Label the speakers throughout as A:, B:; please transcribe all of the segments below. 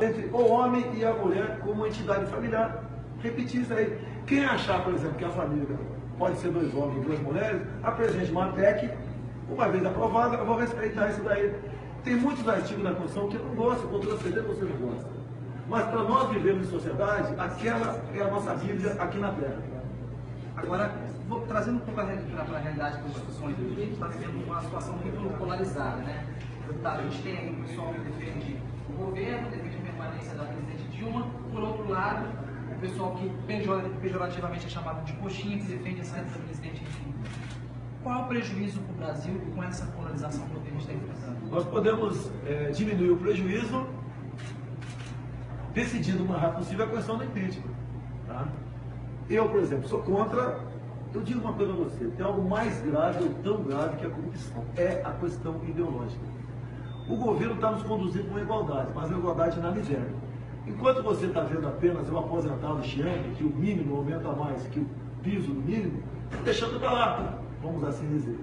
A: entre o homem e a mulher como entidade familiar. Repetir isso aí. Quem achar, por exemplo, que a família pode ser 2 homens e 2 mulheres, apresente uma PEC, uma vez aprovada, eu vou respeitar isso daí. Tem muitos artigos da Constituição que eu não gosto, vou transcender, você não gosta. Mas para nós vivermos em sociedade, aquela é a nossa Bíblia aqui na Terra.
B: Agora, trazendo um pouco para a realidade das discussões do dia, a gente está vivendo uma situação muito polarizada, né? A gente tem aí o pessoal que defende o governo, defende a permanência da presidente Dilma, por outro lado, o pessoal que pejorativamente é chamado de coxinha, que defende a saída da presidente, enfim. Qual é o prejuízo para o Brasil com essa polarização que a gente está enfrentando?
A: Nós podemos diminuir o prejuízo decidindo o mais rápido possível a questão do impeachment. Tá? Eu, por exemplo, sou contra. Eu digo uma coisa a você: tem algo mais grave ou tão grave que a corrupção. É a questão ideológica. O governo está nos conduzindo para uma igualdade, mas uma igualdade na miséria. Enquanto você está vendo apenas o aposentado chiando, que o mínimo aumenta mais que o piso do mínimo, deixando para lá, vamos assim dizer.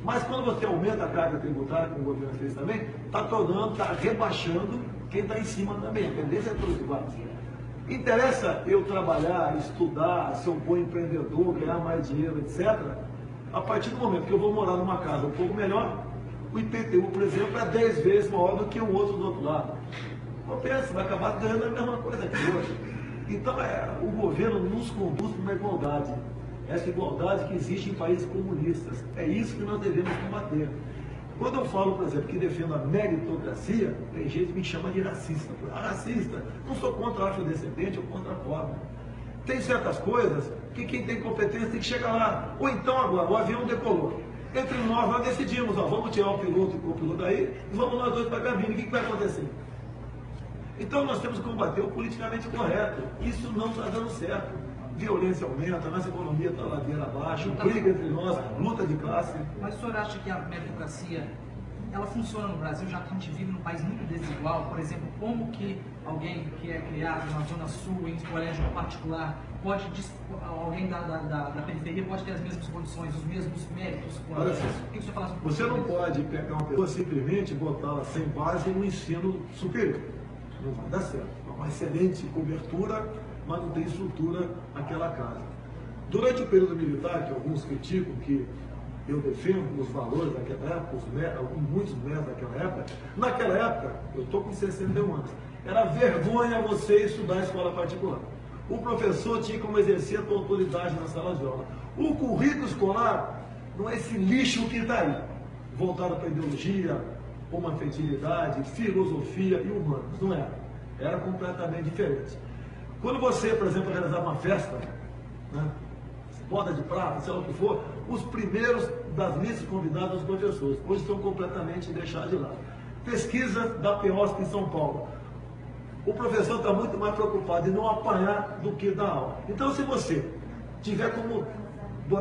A: Mas quando você aumenta a carga tributária, como o governo fez também, está tornando, está rebaixando quem está em cima também. A tendência é todos iguais. Interessa eu trabalhar, estudar, ser um bom empreendedor, ganhar mais dinheiro, etc. A partir do momento que eu vou morar numa casa um pouco melhor, o IPTU, por exemplo, é 10 vezes maior do que o outro do outro lado. Então pensa, vai acabar ganhando a mesma coisa que o outro. Então o governo nos conduz para uma igualdade. Essa igualdade que existe em países comunistas. É isso que nós devemos combater. Quando eu falo, por exemplo, que defendo a meritocracia, tem gente que me chama de racista. Racista, não sou contra afrodescendente ou contra pobre. Tem certas coisas que quem tem competência tem que chegar lá. Ou então agora, o avião decolou. Entre nós decidimos, vamos tirar o piloto e o copiloto daí e vamos nós dois para a cabine. O que vai acontecer? Então nós temos que combater o politicamente correto. Isso não está dando certo. Violência aumenta, nossa economia está ladeira abaixo, briga entre nós, luta de classe.
B: Mas o senhor acha que a meritocracia, ela funciona no Brasil, já que a gente vive num país muito desigual? Por exemplo, como que alguém que é criado na Zona Sul, em colégio particular, alguém da periferia pode ter as mesmas condições, os mesmos méritos?
A: Olha só,
B: o que o senhor fala sobre
A: você não pode pegar uma pessoa simplesmente botá-la sem base no ensino superior. Não vai dar certo. É uma excelente cobertura, mas não tem estrutura naquela casa. Durante o período militar, que alguns criticam, que eu defendo os valores daquela época, muitos métodos daquela época, eu estou com 61 anos, era vergonha você estudar em escola particular. O professor tinha como exercer a sua autoridade na sala de aula. O currículo escolar não é esse lixo que está aí, voltado para ideologia, homoafetividade, filosofia e humanos. Não era. Era completamente diferente. Quando você, por exemplo, realizava uma festa, né, boda de prata, sei lá o que for, os primeiros das listas convidados os professores, hoje estão completamente deixados de lado. Pesquisa da PEOSP em São Paulo. O professor está muito mais preocupado em não apanhar do que dar aula. Então, se você tiver como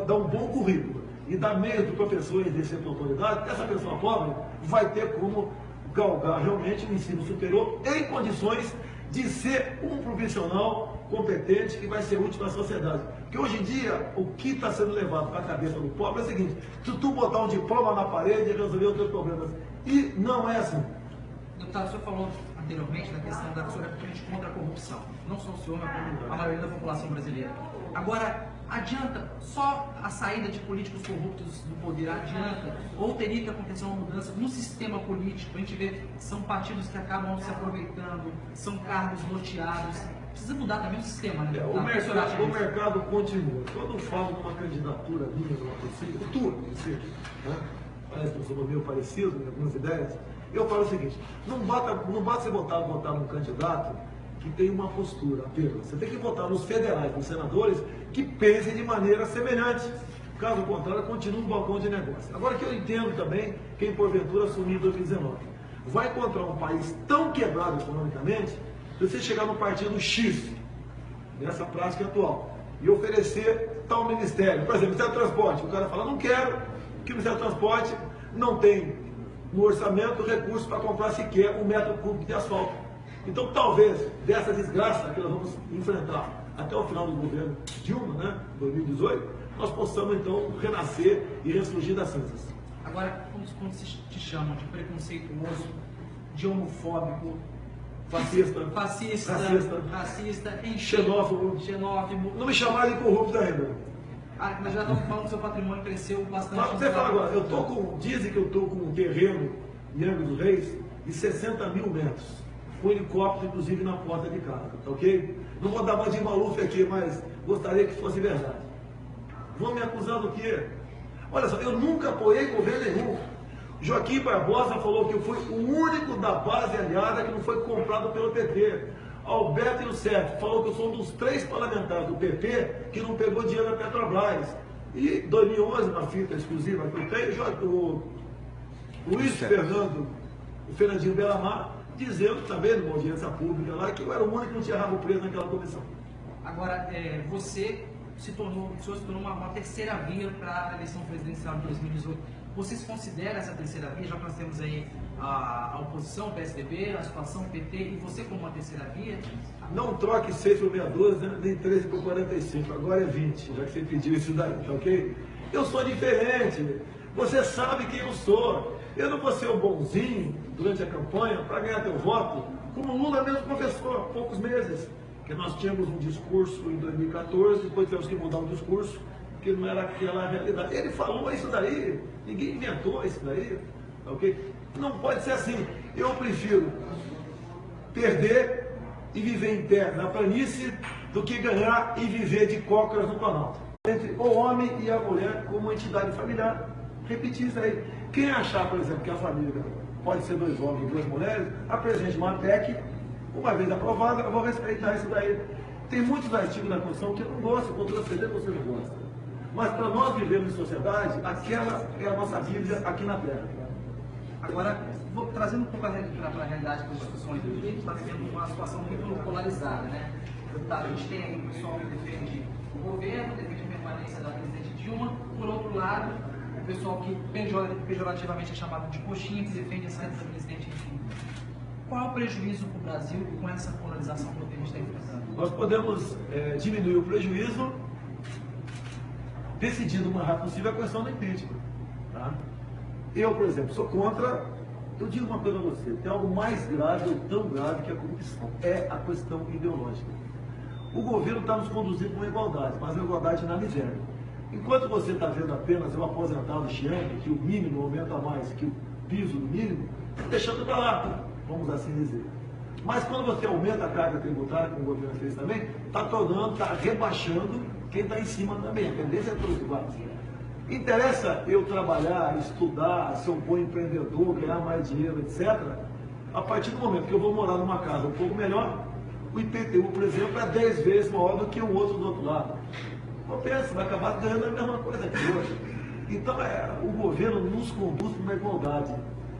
A: dar um bom currículo e dar meio do professor exercer a autoridade, essa pessoa pobre vai ter como galgar realmente o ensino superior em condições de ser um profissional competente que vai ser útil para a sociedade. Porque hoje em dia, o que está sendo levado para a cabeça do pobre é o seguinte: se tu botar um diploma na parede e resolver os teus problemas. E não é assim.
B: Deputado, o senhor falou anteriormente da questão da sua frente contra a corrupção. Não só o senhor, mas como a maioria da população brasileira. Agora, adianta só a saída de políticos corruptos do poder? Adianta? Ou teria que acontecer uma mudança no sistema político? A gente vê que são partidos que acabam se aproveitando, são cargos loteados. Precisa mudar também o sistema, né?
A: O mercado continua. Quando eu falo de uma candidatura minha, numa possível, né? Parece que eu sou meio parecido em algumas ideias. Eu falo o seguinte: não basta você votar num candidato que tem uma postura apenas. Você tem que votar nos federais, nos senadores, que pensem de maneira semelhante. Caso contrário, continua um balcão de negócio. Agora que eu entendo também, quem porventura assumir em 2019 vai encontrar um país tão quebrado economicamente, se você chegar no partido X, nessa prática atual, e oferecer tal ministério, por exemplo, Ministério do Transporte, o cara fala: não quero, que o Ministério do Transporte não tem no orçamento recursos para comprar sequer 1 metro cúbico de asfalto. Então, talvez, dessa desgraça que nós vamos enfrentar até o final do governo Dilma, né, 2018, nós possamos, então, renascer e ressurgir das cinzas.
B: Agora, quando te chamam de preconceituoso, de homofóbico, racista,
A: xenófobo. Não me chamaram de corrupto ainda.
B: Mas já estamos falando que o seu patrimônio cresceu bastante.
A: Você fala agora, dizem que eu estou com um terreno em Angra dos Reis de 60 mil metros. Com helicóptero, inclusive, na porta de casa, tá ok? Não vou dar mais de maluco aqui, mas gostaria que fosse verdade. Vão me acusar do quê? Olha só, eu nunca apoiei governo nenhum. Joaquim Barbosa falou que eu fui o único da base aliada que não foi comprado pelo PT. Alberto Youssef falou que eu sou um dos 3 parlamentares do PP que não pegou dinheiro da Petrobras. E 2011, uma fita exclusiva que eu tenho, o Luiz Fernando, o Fernandinho Bellamar, dizendo também numa audiência pública lá que eu era o único que não tinha rabo preso naquela comissão.
B: Agora, você se tornou uma terceira via para a eleição presidencial de 2018. Você se considera essa terceira via, já que nós temos aí a oposição, o PSDB, a situação PT, e você como uma terceira via?
A: Não troque 6 por 62, né? Nem 13 por 45, agora é 20, já que você pediu isso daí, tá ok? Eu sou diferente, você sabe quem eu sou. Eu não vou ser o bonzinho durante a campanha para ganhar teu voto, como o Lula mesmo confessou há poucos meses, que nós tínhamos um discurso em 2014, depois tivemos que mudar o discurso, porque não era aquela realidade. Ele falou isso daí, ninguém inventou isso daí, ok? Não pode ser assim. Eu prefiro perder e viver em terra na planície do que ganhar e viver de cócoras no Planalto. Entre o homem e a mulher como entidade familiar. Repetir isso aí. Quem achar, por exemplo, que a família pode ser 2 homens e 2 mulheres, apresente uma PEC, uma vez aprovada, eu vou respeitar isso daí. Tem muitos artigos da Constituição que eu não gosto, quando você lê, você não gosta. Mas para nós vivermos em sociedade, aquela é a nossa Bíblia aqui na Terra.
B: Agora, trazendo um pouco para a realidade das discussões do dia, a gente está vivendo uma situação muito polarizada, né? A gente tem aí o pessoal que defende o governo, defende a permanência da presidente Dilma, por outro lado, o pessoal que pejorativamente é chamado de coxinha, que defende a saída da presidente, enfim. Qual é o prejuízo para o Brasil com essa polarização que a gente está enfrentando?
A: Nós podemos diminuir o prejuízo decidindo o mais rápido possível a questão do impeachment. Tá? Eu, por exemplo, sou contra. Eu digo uma coisa a você: tem algo mais grave ou tão grave que a corrupção. É a questão ideológica. O governo está nos conduzindo com igualdade, mas a igualdade na miséria. Enquanto você está vendo apenas o aposentado chiando, que o mínimo aumenta mais que o piso do mínimo, deixando para lá, vamos assim dizer. Mas quando você aumenta a carga tributária, como o governo fez também, está rebaixando quem está em cima também. A tendência é todos iguais. Interessa eu trabalhar, estudar, ser um bom empreendedor, ganhar mais dinheiro, etc. A partir do momento que eu vou morar numa casa um pouco melhor, o IPTU, por exemplo, é 10 vezes maior do que o outro do outro lado. Então pensa, vai acabar ganhando a mesma coisa que hoje. Então o governo nos conduz para uma igualdade.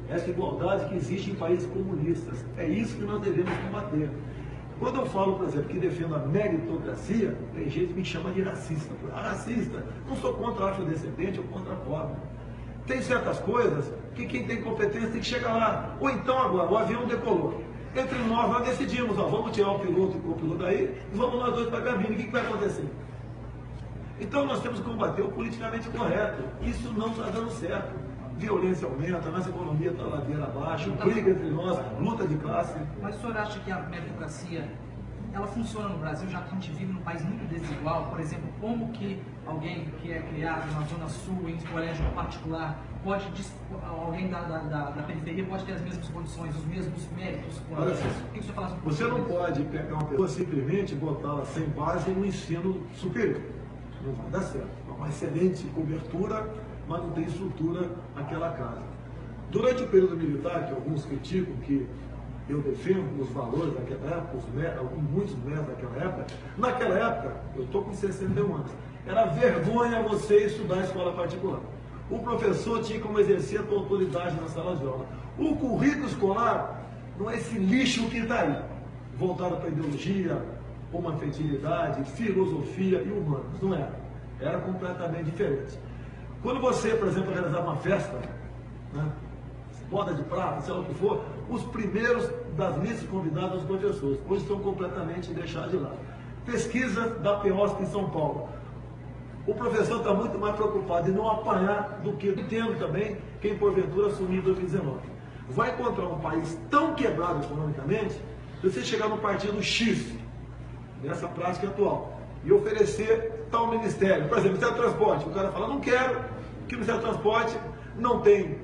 A: Essa igualdade que existe em países comunistas. É isso que nós devemos combater. Quando eu falo, por exemplo, que defendo a meritocracia, tem gente que me chama de racista. Racista, não sou contra afrodescendente ou contra pobre. Tem certas coisas que quem tem competência tem que chegar lá. Ou então agora, o avião decolou. Entre nós decidimos, vamos tirar o piloto e o copiloto daí e vamos nós dois para a cabine. O que vai acontecer? Então nós temos que combater o politicamente correto. Isso não está dando certo. Violência aumenta, nossa economia está ladeira abaixo, briga entre nós, luta de classe.
B: Mas o senhor acha que a meritocracia, ela funciona no Brasil, já que a gente vive num país muito desigual? Por exemplo, como que alguém que é criado na Zona Sul, em colégio particular, alguém da periferia pode ter as mesmas condições, os mesmos méritos?
A: Olha, você não pode pegar uma pessoa simplesmente e botá-la sem base no ensino superior. Não vai dar certo. É uma excelente cobertura, mas não tem estrutura naquela casa. Durante o período militar, que alguns criticam, que eu defendo os valores daquela época, muitos métodos daquela época, eu estou com 61 anos, era vergonha você estudar em escola particular. O professor tinha como exercer a tua autoridade na sala de aula. O currículo escolar não é esse lixo que está aí, voltado para ideologia, homoafetividade, filosofia e humanos, não era. Era completamente diferente. Quando você, por exemplo, realizava uma festa, né, boda de prata, sei lá o que for, os primeiros das listas convidados os professores, hoje estão completamente deixados de lado. Pesquisa da PEOSP em São Paulo. O professor está muito mais preocupado em não apanhar do que entendo também quem porventura assumir em 2019. Vai encontrar um país tão quebrado economicamente você chegar no partido X, nessa prática atual, e oferecer tal ministério, por exemplo, Ministério do Transporte, o cara fala, não quero, que o Ministério do Transporte não tem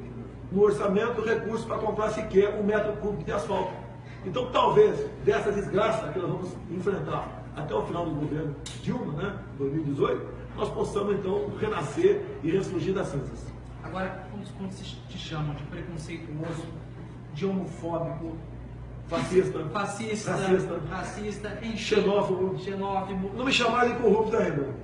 A: no orçamento recursos para comprar sequer 1 metro cúbico de asfalto. Então, talvez, dessa desgraça que nós vamos enfrentar até o final do governo Dilma, né, 2018, nós possamos, então, renascer e ressurgir das cinzas.
B: Agora, quando se te chamam de preconceituoso, de homofóbico, racista,
A: xenófobo, não me chamaram de corrupto ainda.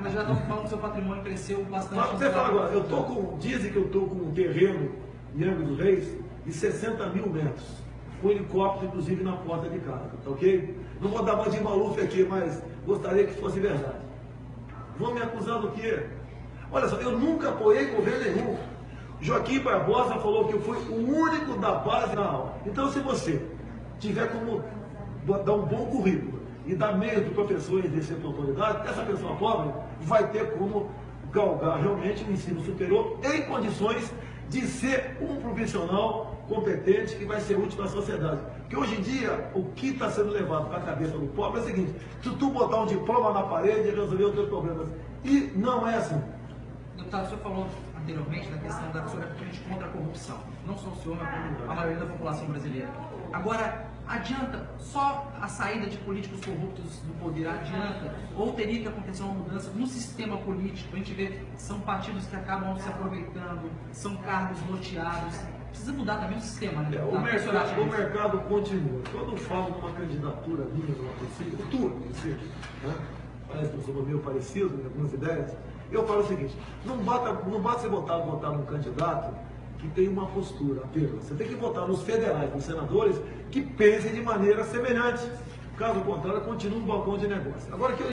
B: Mas já estamos falando que seu patrimônio cresceu bastante.
A: Você fala agora, dizem que eu estou com um terreno em Angra dos Reis de 60 mil metros, com helicóptero, inclusive, na porta de casa, tá ok? Não vou dar mais de maluco aqui, mas gostaria que fosse verdade. Vão me acusar do quê? Olha só, eu nunca apoiei governo nenhum. Joaquim Barbosa falou que eu fui o único da base na aula. Então, se você tiver como dar um bom currículo e dar meios de professor e exercer a autoridade, essa pessoa pobre vai ter como galgar realmente o ensino superior em condições de ser um profissional competente que vai ser útil para a sociedade. Porque hoje em dia, o que está sendo levado para a cabeça do pobre é o seguinte: se tu botar um diploma na parede e resolver os teus problemas. E não é assim.
B: Deputado, o senhor falou anteriormente da questão da sua frente contra a corrupção. Não só o senhor, mas como a maioria da população brasileira. Agora, adianta só a saída de políticos corruptos do poder? Adianta? Ou teria que acontecer uma mudança no sistema político? A gente vê que são partidos que acabam se aproveitando, são cargos loteados. Precisa mudar também o sistema, né?
A: O mercado continua. Quando eu falo de uma candidatura minha, numa possível, tua, né? Parece que eu sou meio parecido em algumas ideias. Eu falo o seguinte: não basta você votar num candidato que tem uma postura apenas. Você tem que votar nos federais, nos senadores, que pensem de maneira semelhante. Caso contrário, continua um balcão de negócio. Agora, que